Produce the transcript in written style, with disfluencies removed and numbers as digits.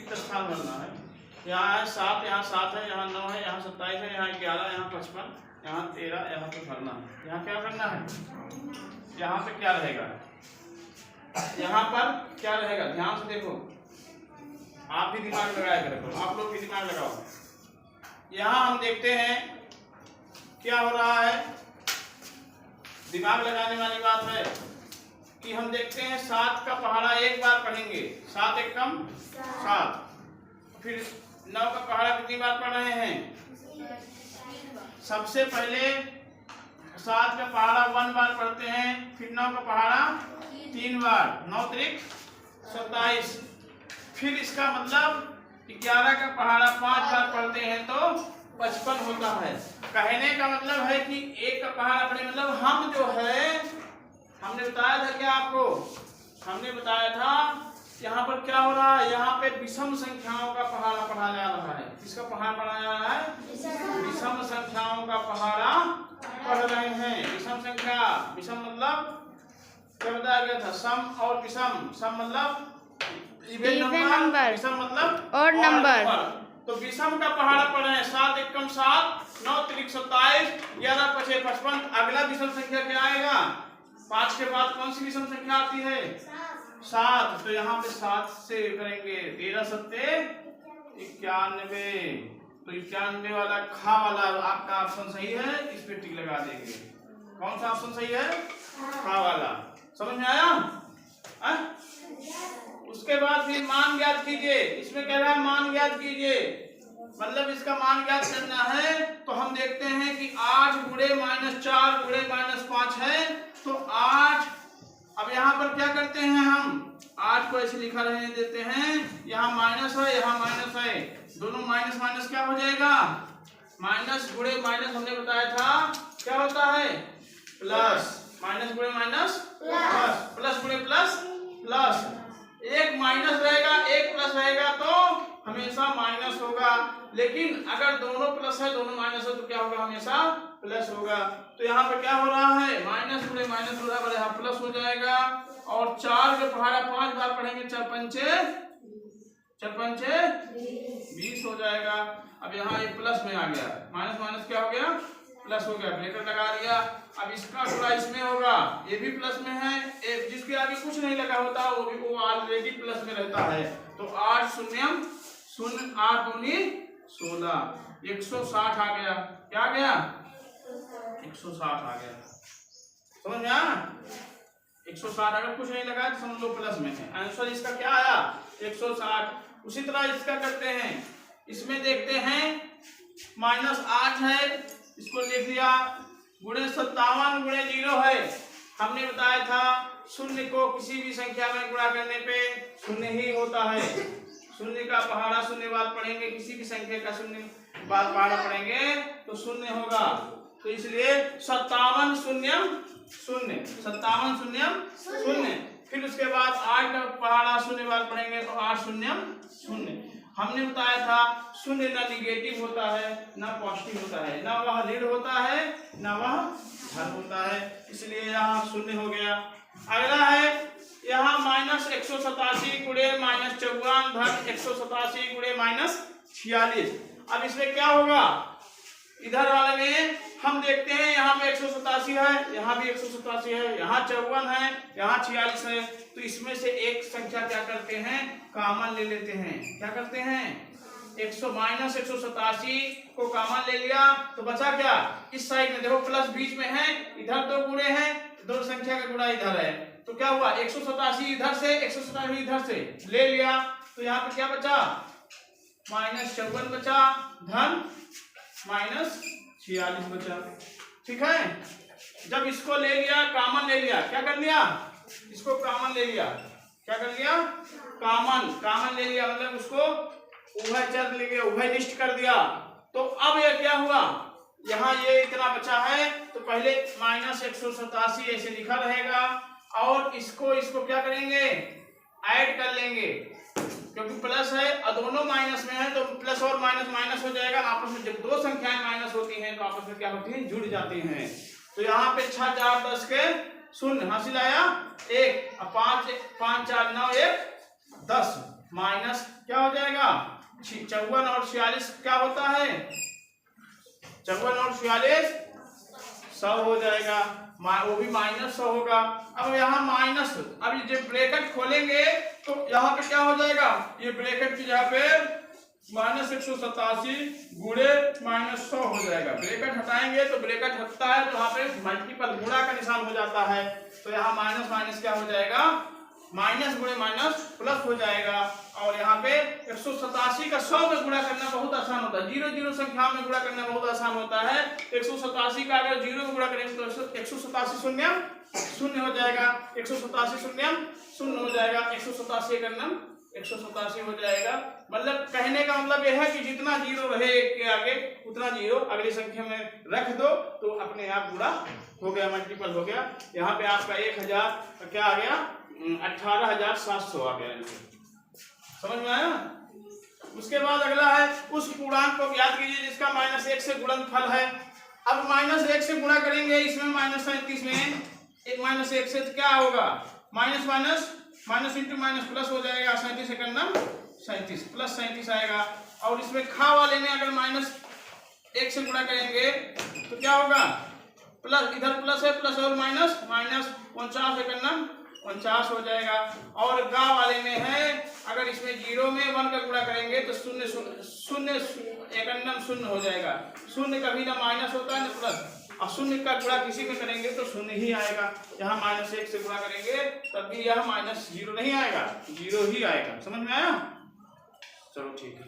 रिक्त स्थान भरना है। यहाँ है 7, यहाँ 7 है, यहाँ 9 है, यहाँ 27 है, यहाँ 11, यहाँ 55, यहाँ 13, यहाँ पे भरना है। यहाँ क्या करना है, यहाँ पे क्या रहेगा, यहाँ पर क्या रहेगा, ध्यान से देखो, आप भी दिमाग लगाया करो, आप लोग भी दिमाग लगाओ। यहाँ हम देखते हैं क्या हो रहा है, दिमाग लगाने वाली बात है कि हम देखते हैं 7 का पहाड़ा एक बार पढ़ेंगे, 7 एकम 7, फिर 9 का पहाड़ा कितनी बार पढ़ रहे हैं, सबसे पहले 7 का पहाड़ा 1 बार पढ़ते हैं, फिर 9 का पहाड़ा 3 बार, 9 त्रिक 27, फिर इसका मतलब 11 का पहाड़ा 5 बार पढ़ते हैं तो 55 होता है। कहने का मतलब है कि 1 का पहाड़ा पढ़े, मतलब हम जो है, हमने बताया था क्या आपको, हमने बताया था यहाँ पर क्या हो रहा है, यहाँ पे विषम संख्याओं का पहाड़ा पढ़ा जा रहा है। किसका पहाड़ा पढ़ा जा रहा है, विषम संख्याओं का पहाड़ा पढ़ रहे हैं। विषम संख्या, विषम मतलब क्या बताया गया था, सम और विषम, सम मतलब इवन नंबर, विषम मतलब और नंबर। तो विषम का पहाड़ा पढ़े हैं, 7 एकम 7, 9 त्रिक 27, 11 पचे 55। अगला विषम संख्या क्या आएगा, 5 के बाद कौन सी विषम संख्या आती है, 7। तो यहाँ पे 7 से करेंगे, 13 सत्ते 91, तो 91 वाला खा वाला आपका ऑप्शन सही है, इस पे टिक लगा देंगे। कौन सा ऑप्शन सही है, खा वाला। समझ में आया? उसके बाद फिर मान ज्ञात कीजिए, इसमें कह रहा है मान ज्ञात कीजिए, मतलब इसका मान ज्ञात करना है। तो हम देखते हैं कि 8 गुणे -4 गुणे -5 है, तो 8, अब यहाँ पर क्या करते हैं हम, 8 को ऐसे लिखा रहने देते हैं, यहाँ माइनस है, यहाँ माइनस है, दोनों माइनस माइनस क्या हो जाएगा, माइनस गुणे माइनस हमने बताया था क्या होता है, प्लस, माइनस गुणे माइनस प्लस, प्लस गुणे प्लस प्लस, एक माइनस रहेगा एक प्लस रहेगा तो हमेशा माइनस होगा, लेकिन अगर दोनों प्लस है दोनों माइनस है तो क्या होगा, हमेशा प्लस होगा। तो यहाँ पे क्या हो रहा है, माइनस गुणे माइनस बराबर यहाँ प्लस हो जाएगा, और 4 के पहाड़ा 5 बार पढ़ेंगे, 4 पंचे 20 हो जाएगा। अब यहाँ ये प्लस में आ गया, माइनस माइनस क्या हो गया, प्लस हो गया, ब्रैकेट लगा दिया। अब इसका गुणा इसमें होगा, ये भी प्लस में है, जिसके आगे कुछ नहीं लगा होता वो ऑलरेडी प्लस में रहता है। तो 8 शून्यम 0, 8 दूनी 16, 160 आ गया। क्या आ गया, 160 आ गया। समझ में आया, 160 अगर कुछ नहीं लगा तो समझ लो प्लस में है। आंसर इसका क्या आया, 160। उसी तरह इसका करते हैं, इसमें देखते हैं -8 है, इसको लिख लिया, गुणे 57 गुणे 0 है। हमने बताया था शून्य को किसी भी संख्या में गुणा करने पे शून्य ही होता है। शून्य का पहाड़ा शून्य बार पढ़ेंगे, किसी भी संख्या का शून्य बार पहाड़ा पढ़ेंगे तो शून्य होगा। तो इसलिए 57 शून्यम 0, 57 शून्यम 0। फिर उसके बाद 8 का पहाड़ा शून्य बार पढ़ेंगे तो 8 शून्यम 0। हमने बताया था शून्य ना निगेटिव होता है ना पॉजिटिव होता है, ना वह ऋण होता है ना वह धन होता है, इसलिए यहाँ शून्य हो गया। अगला है यहाँ -187 गुणे -54 धन 187 गुणे -46। अब इसमें क्या होगा, इधर वाले में हम देखते हैं यहाँ पे 187 है, यहाँ भी 187 है, यहाँ 54 है, यहाँ 46 है। तो इसमें से एक संख्या क्या करते हैं, कॉमन ले लेते हैं। क्या करते हैं, -187 को कॉमन ले लिया तो बचा क्या, इस साइड में देखो प्लस बीच में है, इधर 2 गुणे हैं, 2 संख्या का गुणा इधर है, तो क्या हुआ 187 इधर से 187 इधर से ले लिया, तो यहाँ पे क्या बचा, -54 बचा धन -46 बचा। ठीक है, जब इसको ले लिया कॉमन ले लिया, क्या कर लिया, इसको कॉमन ले लिया, क्या कर लिया, कॉमन ले लिया, मतलब उसको उभयचर ले गया, उभयनिष्ठ कर दिया। तो अब ये क्या हुआ, यहाँ ये इतना बचा है, तो पहले -187 ऐसे लिखा रहेगा, और इसको क्या करेंगे, ऐड कर लेंगे, क्योंकि प्लस है और दोनों माइनस में है, तो प्लस और माइनस माइनस हो जाएगा। आपस में जब 2 संख्याएं माइनस होती हैं तो आपस में क्या होती हैं, जुड़ जाती हैं। तो यहाँ पे 6 4 10 के 0 हासिल आया 1, 5 5 4 9 1 10। माइनस क्या हो जाएगा 54 और 46 क्या होता है 54 और 46 100 हो जाएगा, वो भी -100 होगा। अब यहाँ माइनस, अब ये ब्रैकेट खोलेंगे तो यहाँ पे क्या हो जाएगा, ये ब्रैकेट की जगह पे -187 गुणे -100 हो जाएगा। ब्रैकेट हटाएंगे तो ब्रैकेट हटता है तो यहाँ पे मल्टीपल गुणा का निशान हो जाता है, तो यहाँ माइनस माइनस क्या हो जाएगा, माइनस गुणे माइनस प्लस हो जाएगा। और यहाँ पे 187 का 100 में गुणा करना बहुत आसान होता है, 0 0 संख्या में गुणा करना बहुत आसान होता है। 187 का अगर 0 में गुणा करेंगे तो 187 शून्य शून्य हो जाएगा, 187 शून्य शून्य हो जाएगा, 187 करना 187 हो जाएगा। मतलब कहने का मतलब यह है कि जितना जीरो रहे एक के आगे उतना जीरो अगली संख्या में रख दो तो अपने आप गुणा हो गया, मल्टीपल हो गया। यहाँ पे आपका 1000 क्या आ गया 18,700 आ गया, समझ में आया। उसके बाद अगला है उस पूर्णांक को ज्ञात कीजिए जिसका -1 से गुणनफल है। अब -1 से गुणा करेंगे, इसमें -37 में एक -1 से क्या होगा, minus minus minus into minus plus हो जाएगा, 37 से करना 37 प्लस 37 आएगा। और इसमें खा वाले में अगर -1 से गुणा करेंगे तो क्या होगा, प्लस इधर प्लस है, प्लस और माइनस माइनस 49 से करना 49 हो जाएगा। और गा वाले में है अगर इसमें 0 में 1 का गुणा करेंगे तो शून्य शून्य एकन्नम शून्य हो जाएगा। शून्य कभी ना माइनस होता है ना प्लस, और शून्य का गुणा किसी में करेंगे तो शून्य ही आएगा। यहाँ -1 से गुणा करेंगे तब भी यह -0 नहीं आएगा, 0 ही आएगा। समझ में आया, चलो ठीक है।